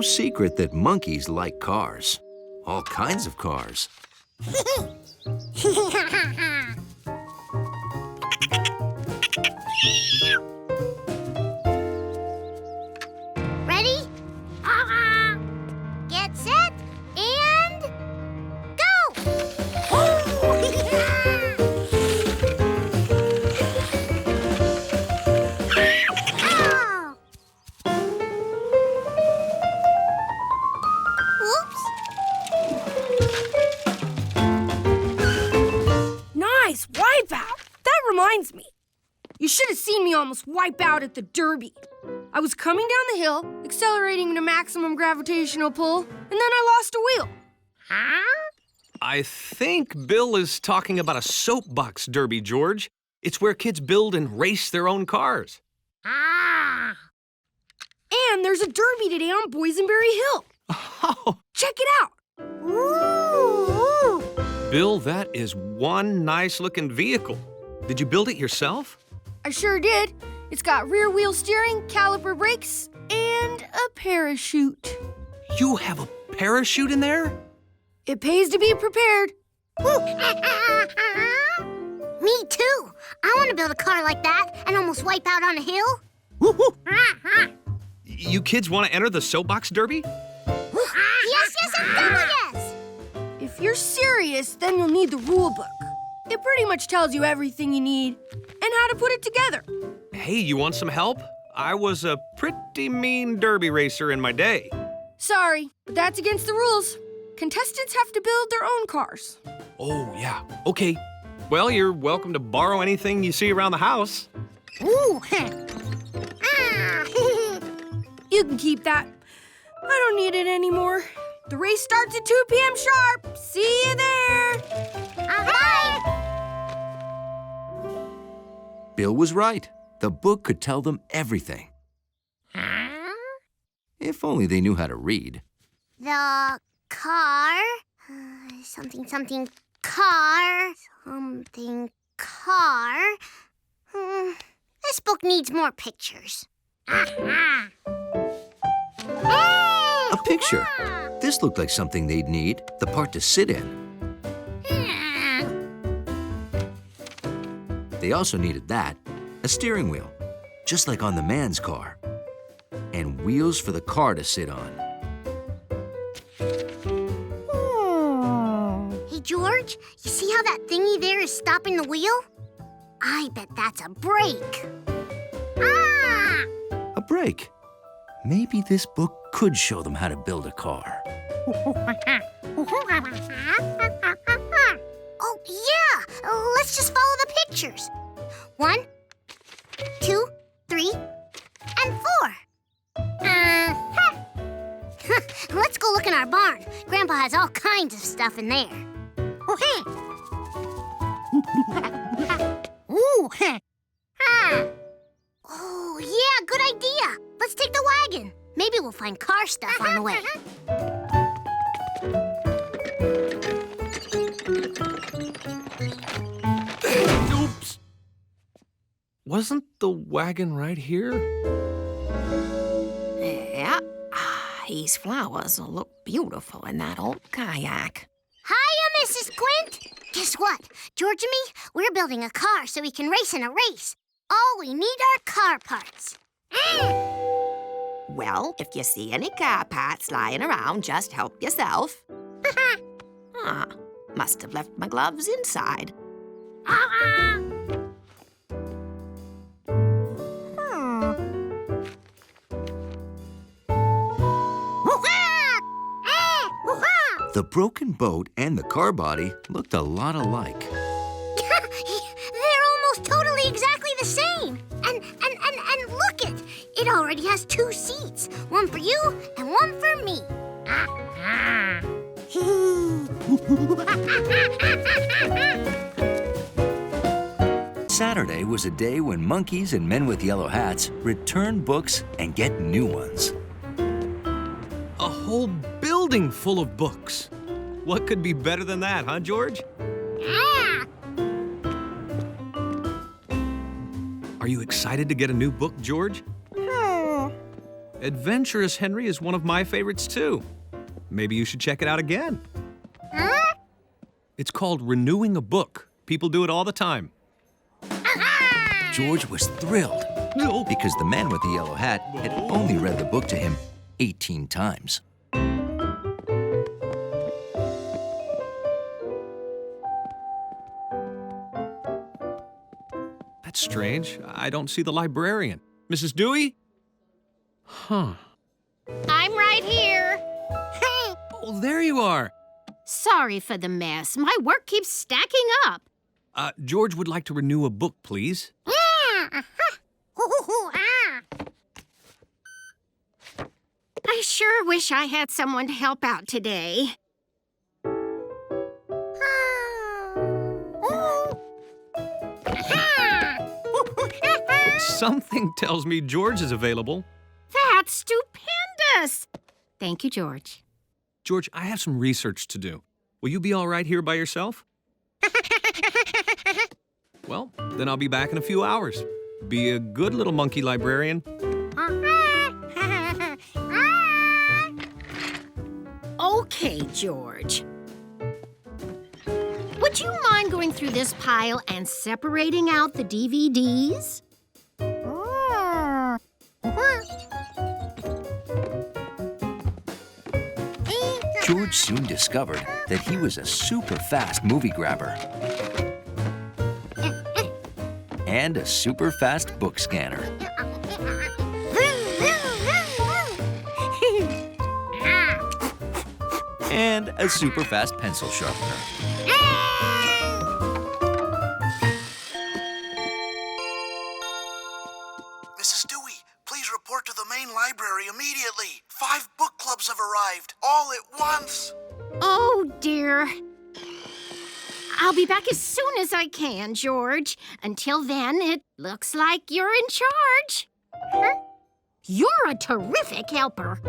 No secret that monkeys like cars. All kinds of cars. Ready? Get set and go! Oops. Nice wipeout! That reminds me. You should have seen me almost wipe out at the Derby. I was coming down the hill, accelerating to maximum gravitational pull, and then I lost a wheel. Huh? I think Bill is talking about a soapbox derby, George. It's where kids build and race their own cars. Ah. And there's a derby today on Boysenberry Hill. Oh, Check it out. Ooh. Bill, that is one nice-looking vehicle. Did you build it yourself? I sure did. It's got rear wheel steering, caliper brakes, and a parachute. You have a parachute in there? It pays to be prepared. Me too. I want to build a car like that and almost wipe out on a hill. You kids want to enter the soapbox derby? Yes, and double yes. If you're serious, then you'll need the rule book. It pretty much tells you everything you need and how to put it together. Hey, you want some help? I was a pretty mean derby racer in my day. Sorry, but that's against the rules. Contestants have to build their own cars. Oh, yeah. Okay. Well, you're welcome to borrow anything you see around the house. Ooh. You can keep that. I don't need it anymore. The race starts at 2 p.m. sharp. See you there. Bye. Bill was right. The book could tell them everything. Huh? If only they knew how to read. The car. Something car. Something car. This book needs more pictures. A picture. This looked like something they'd need, the part to sit in. They also needed that, a steering wheel, just like on the man's car, and wheels for the car to sit on. Hey, George, you see how that thingy there is stopping the wheel? I bet that's a brake. Ah! A brake. Maybe this book could show them how to build a car. Oh, yeah! Let's just follow the pictures. 1, 2, 3, and 4. Let's go look in our barn. Grandpa has all kinds of stuff in there. Ooh. Oh, yeah, good idea. Let's take the wagon. Maybe we'll find car stuff on the way. Oops. Wasn't the wagon right here? Yeah. These flowers will look beautiful in that old kayak. Hiya, Mrs. Quint. Guess what? George and me, we're building a car so we can race in a race. All we need are car parts. Well, if you see any car parts lying around, just help yourself. Must have left my gloves inside. The broken boat and the car body looked a lot alike. They're almost totally exactly the same. And look it already has 2 seats. One for you and one for me. Saturday was a day when monkeys and men with yellow hats return books and get new ones. A whole building full of books. What could be better than that, huh, George? Are you excited to get a new book, George? Adventurous Henry is one of my favorites, too. Maybe you should check it out again. Huh? It's called renewing a book. People do it all the time. George was thrilled because the man with the yellow hat had only read the book to him 18 times. That's strange. I don't see the librarian. Mrs. Dewey? Huh. I'm right here. Oh, there you are. Sorry for the mess. My work keeps stacking up. George would like to renew a book, please. I sure wish I had someone to help out today. Something tells me George is available. That's stupendous. Thank you, George. George, I have some research to do. Will you be all right here by yourself? Well, then I'll be back in a few hours. Be a good little monkey librarian. Okay, George. Would you mind going through this pile and separating out the DVDs? George soon discovered that he was a super fast movie grabber and a super fast book scanner. And a super fast pencil sharpener. Mrs. Dewey, please report to the main library immediately. 5 book clubs have arrived, all at once. Oh, dear. I'll be back as soon as I can, George. Until then, it looks like you're in charge. Huh? You're a terrific helper.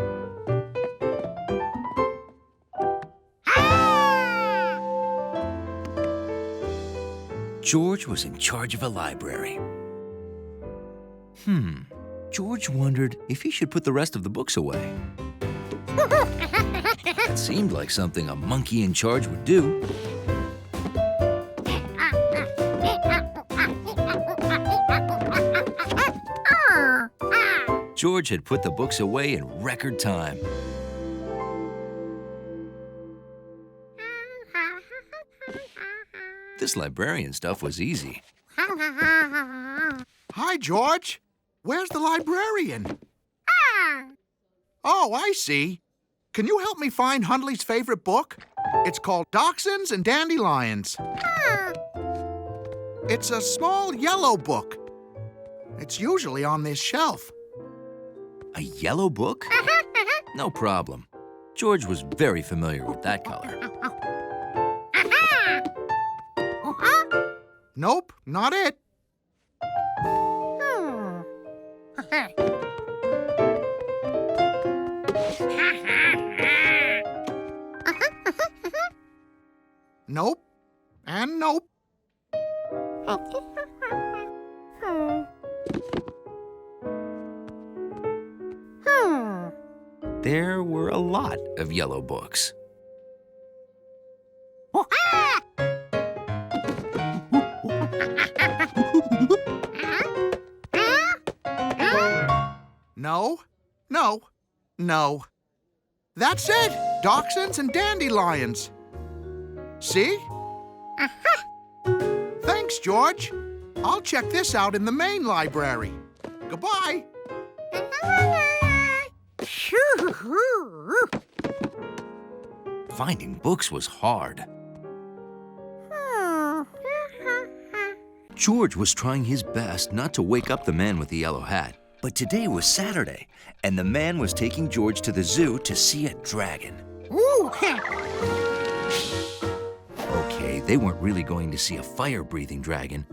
George was in charge of a library. George wondered if he should put the rest of the books away. That seemed like something a monkey in charge would do. George had put the books away in record time. This librarian stuff was easy. Hi, George. Where's the librarian? Oh, I see. Can you help me find Hundley's favorite book? It's called Dachshunds and Dandelions. It's a small yellow book. It's usually on this shelf. A yellow book? No problem. George was very familiar with that color. Nope, not it. Nope, and nope. There were a lot of yellow books. No, no, no. That's it! Dachshunds and Dandelions. See? Thanks, George. I'll check this out in the main library. Goodbye. Finding books was hard. George was trying his best not to wake up the man with the yellow hat. But today was Saturday, and the man was taking George to the zoo to see a dragon. Okay, they weren't really going to see a fire-breathing dragon.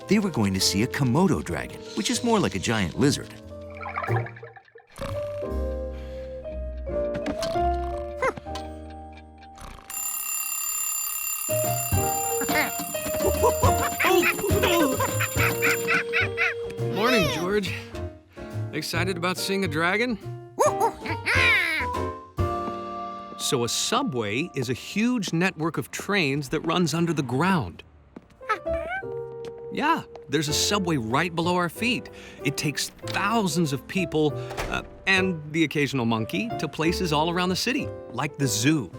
They were going to see a Komodo dragon, which is more like a giant lizard. Morning, George. Excited about seeing a dragon? So a subway is a huge network of trains that runs under the ground. Yeah, there's a subway right below our feet. It takes thousands of people and the occasional monkey to places all around the city, like the zoo.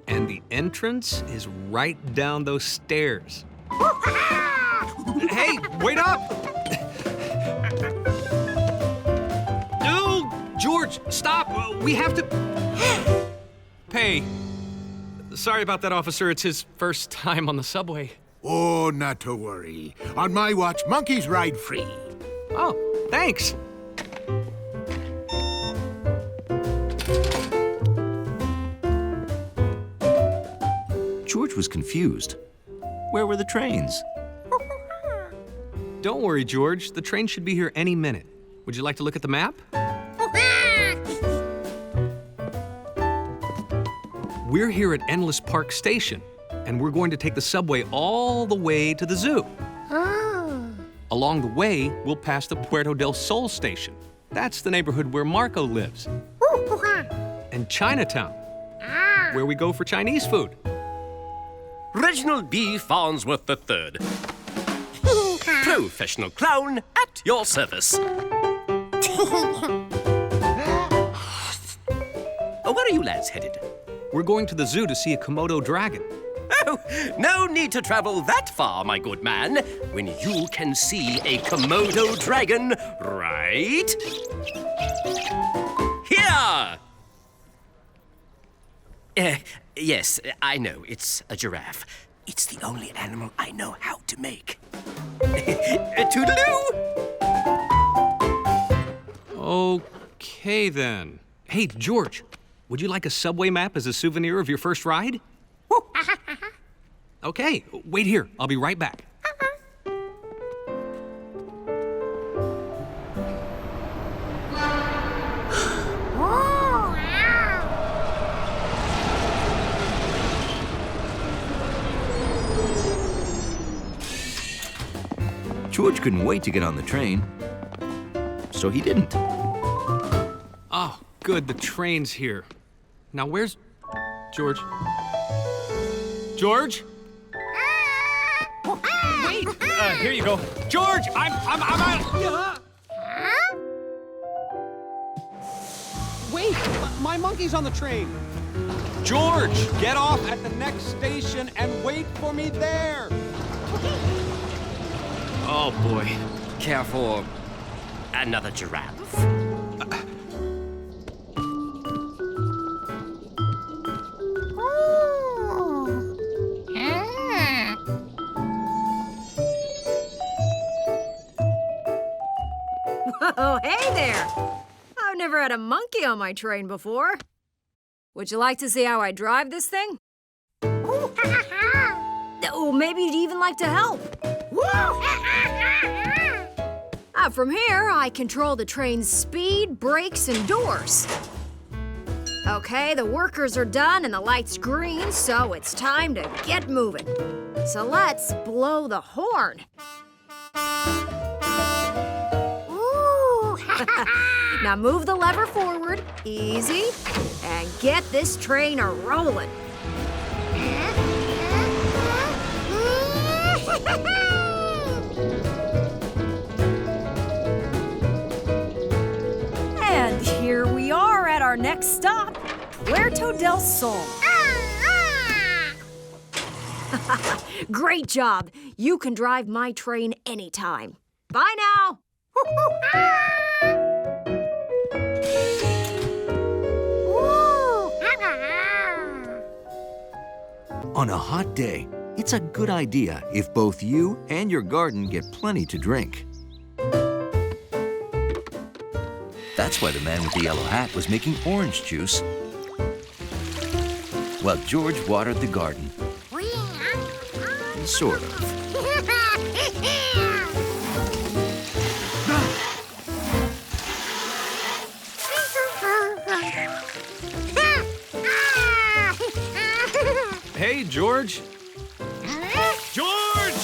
And the entrance is right down those stairs. Hey, wait up! No, George, stop! We have to pay. Sorry about that, officer. It's his first time on the subway. Oh, not to worry. On my watch, monkeys ride free. Oh, thanks. George was confused. Where were the trains? Don't worry, George. The train should be here any minute. Would you like to look at the map? We're here at Endless Park Station, and we're going to take the subway all the way to the zoo. Along the way, we'll pass the Puerto del Sol station. That's the neighborhood where Marco lives. And Chinatown, where we go for Chinese food. Reginald B. Farnsworth III. Professional clown at your service. Where are you lads headed? We're going to the zoo to see a Komodo dragon. Oh, no need to travel that far, my good man, when you can see a Komodo dragon right here. Yes, I know, it's a giraffe. It's the only animal I know how to make. Toodaloo! Okay, then. Hey, George, would you like a subway map as a souvenir of your first ride? Okay, wait here. I'll be right back. George couldn't wait to get on the train, so he didn't. Oh, good, the train's here. Now where's George? George? Wait, here you go. George, I'm out. Wait, my monkey's on the train. George, get off at the next station and wait for me there. Oh, boy. Care for another giraffe? Oh, hey there! I've never had a monkey on my train before. Would you like to see how I drive this thing? Oh, maybe you'd even like to help. From here, I control the train's speed, brakes, and doors. Okay, the workers are done and the light's green, so it's time to get moving. So let's blow the horn. Now move the lever forward, easy, and get this train a-rolling. And here we are at our next stop, Puerto del Sol. Great job. You can drive my train anytime. Bye now. On a hot day, it's a good idea if both you and your garden get plenty to drink. That's why the man with the yellow hat was making orange juice, while George watered the garden. Sort of. Hey, George. George!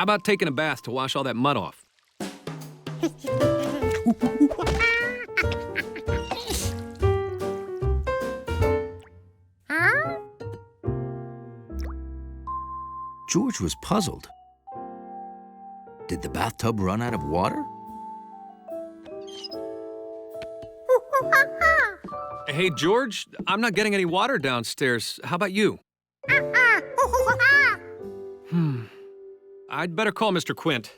How about taking a bath to wash all that mud off? George was puzzled. Did the bathtub run out of water? Hey, George, I'm not getting any water downstairs. How about you? I'd better call Mr. Quint.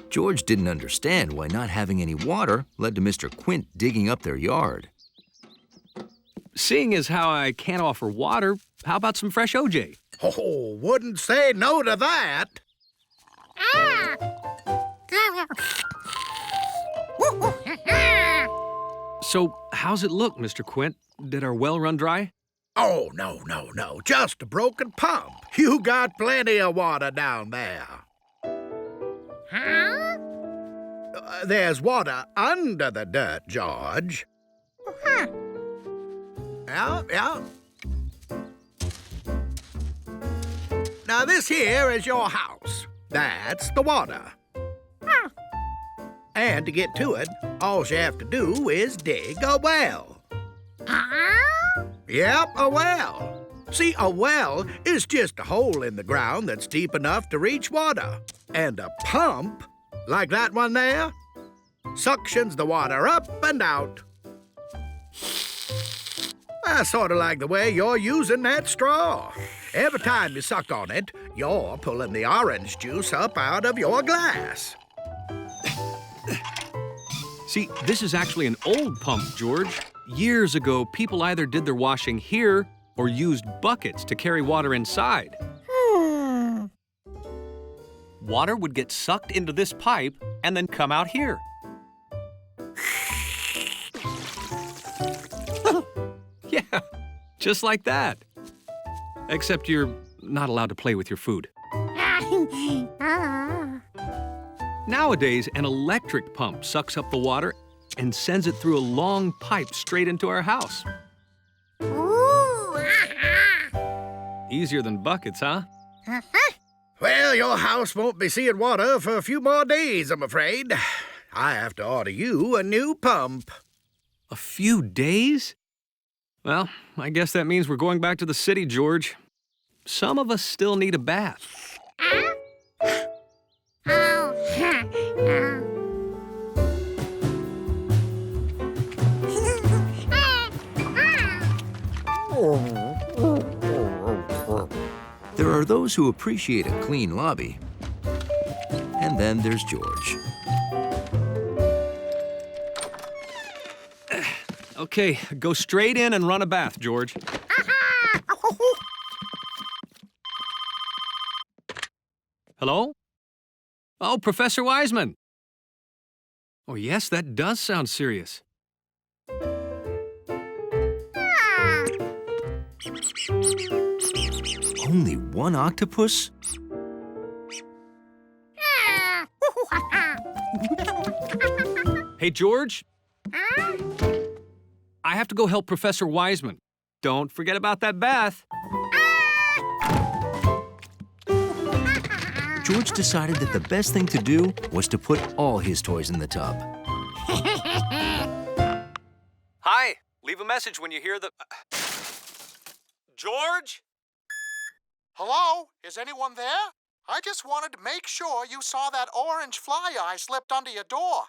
George didn't understand why not having any water led to Mr. Quint digging up their yard. Seeing as how I can't offer water, how about some fresh OJ? Oh, wouldn't say no to that. So, how's it look, Mr. Quint? Did our well run dry? Oh, no. Just a broken pump. You got plenty of water down there. There's water under the dirt, George. Yeah. Now, this here is your house. That's the water. And to get to it, all you have to do is dig a well. Yep, a well. See, a well is just a hole in the ground that's deep enough to reach water. And a pump, like that one there, suctions the water up and out. That's sort of like the way you're using that straw. Every time you suck on it, you're pulling the orange juice up out of your glass. See, this is actually an old pump, George. Years ago, people either did their washing here or used buckets to carry water inside. Water would get sucked into this pipe and then come out here. Yeah, just like that. Except you're not allowed to play with your food. Nowadays, an electric pump sucks up the water and sends it through a long pipe straight into our house. Easier than buckets, huh? Well, your house won't be seeing water for a few more days, I'm afraid. I have to order you a new pump. A few days? Well, I guess that means we're going back to the city, George. Some of us still need a bath. There are those who appreciate a clean lobby. And then there's George. Okay, go straight in and run a bath, George. Hello? Oh, Professor Wiseman. Oh, yes, that does sound serious. Only one octopus? Hey, George? I have to go help Professor Wiseman. Don't forget about that bath. George decided that the best thing to do was to put all his toys in the tub. Hi, leave a message when you hear the... George? Hello? Is anyone there? I just wanted to make sure you saw that orange fly eye slipped under your door.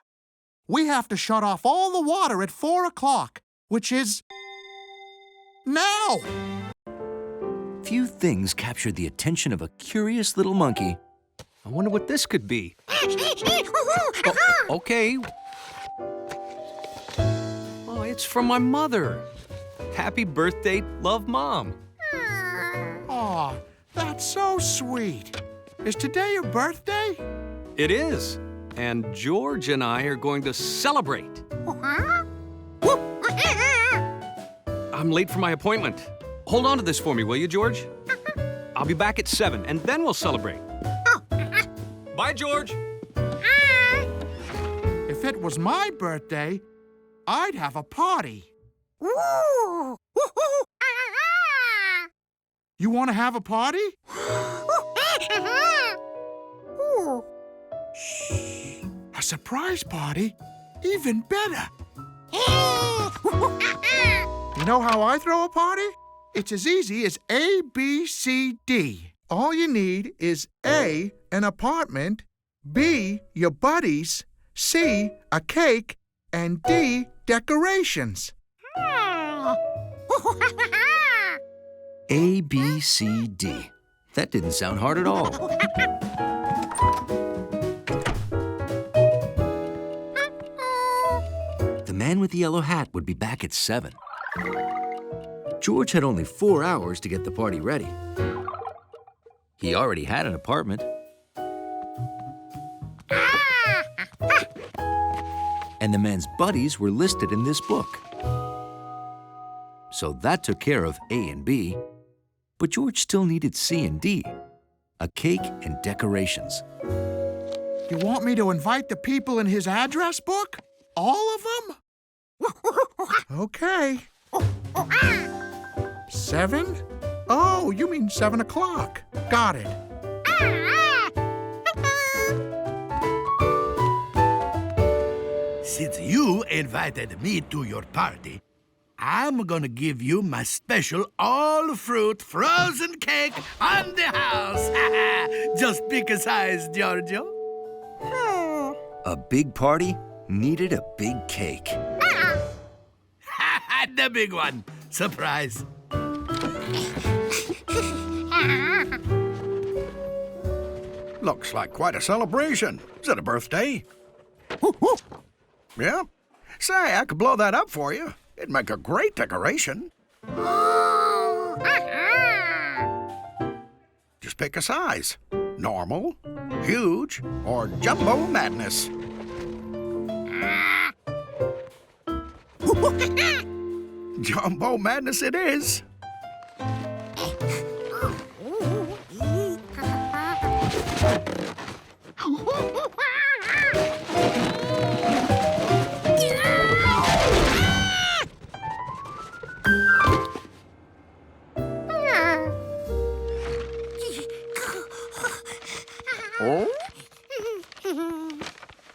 We have to shut off all the water at 4 o'clock, which is... now! Few things captured the attention of a curious little monkey. I wonder what this could be. Okay. Oh, it's from my mother. Happy birthday, love, Mom. Aw, that's so sweet. Is today your birthday? It is. And George and I are going to celebrate. I'm late for my appointment. Hold on to this for me, will you, George? I'll be back at 7, and then we'll celebrate. Bye, George. If it was my birthday, I'd have a party. You want to have a party? Shh. A surprise party? Even better. You know how I throw a party? It's as easy as A, B, C, D. All you need is A, an apartment, B, your buddies, C, a cake, and D, decorations. A, B, C, D. That didn't sound hard at all. The man with the yellow hat would be back at 7. George had only 4 hours to get the party ready. He already had an apartment. And the man's buddies were listed in this book. So that took care of A and B, but George still needed C and D, a cake and decorations. You want me to invite the people in his address book? All of them? Okay. 7? Oh, you mean 7 o'clock. Got it. Since you invited me to your party, I'm gonna give you my special all-fruit frozen cake on the house. Just pick a size, Giorgio. A big party needed a big cake. The big one. Surprise. Looks like quite a celebration. Is it a birthday? Yeah? Say, I could blow that up for you. It'd make a great decoration. Just pick a size. Normal, huge, or jumbo madness. Jumbo madness it is.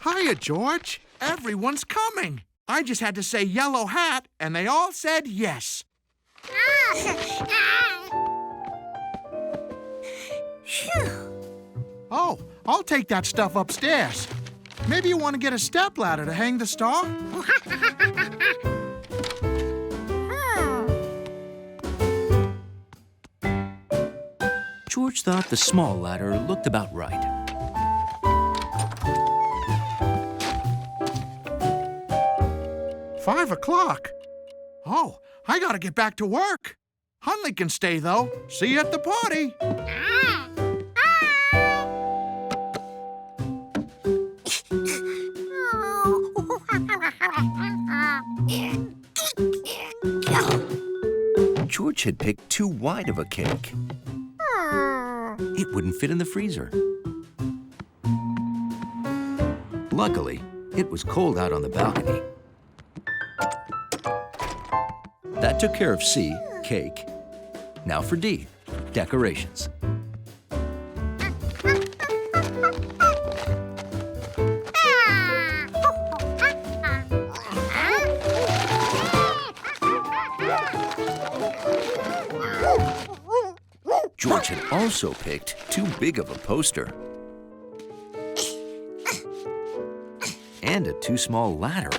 Hiya, George. Everyone's coming. I just had to say yellow hat, and they all said yes. Oh, I'll take that stuff upstairs. Maybe you want to get a stepladder to hang the star? George thought the small ladder looked about right. $5 o'clock. Oh, I gotta get back to work. Hunley can stay, though. See you at the party. George had picked too wide of a cake. It wouldn't fit in the freezer. Luckily, it was cold out on the balcony. That took care of C, cake. Now for D, decorations. George had also picked too big of a poster. And a too small ladder.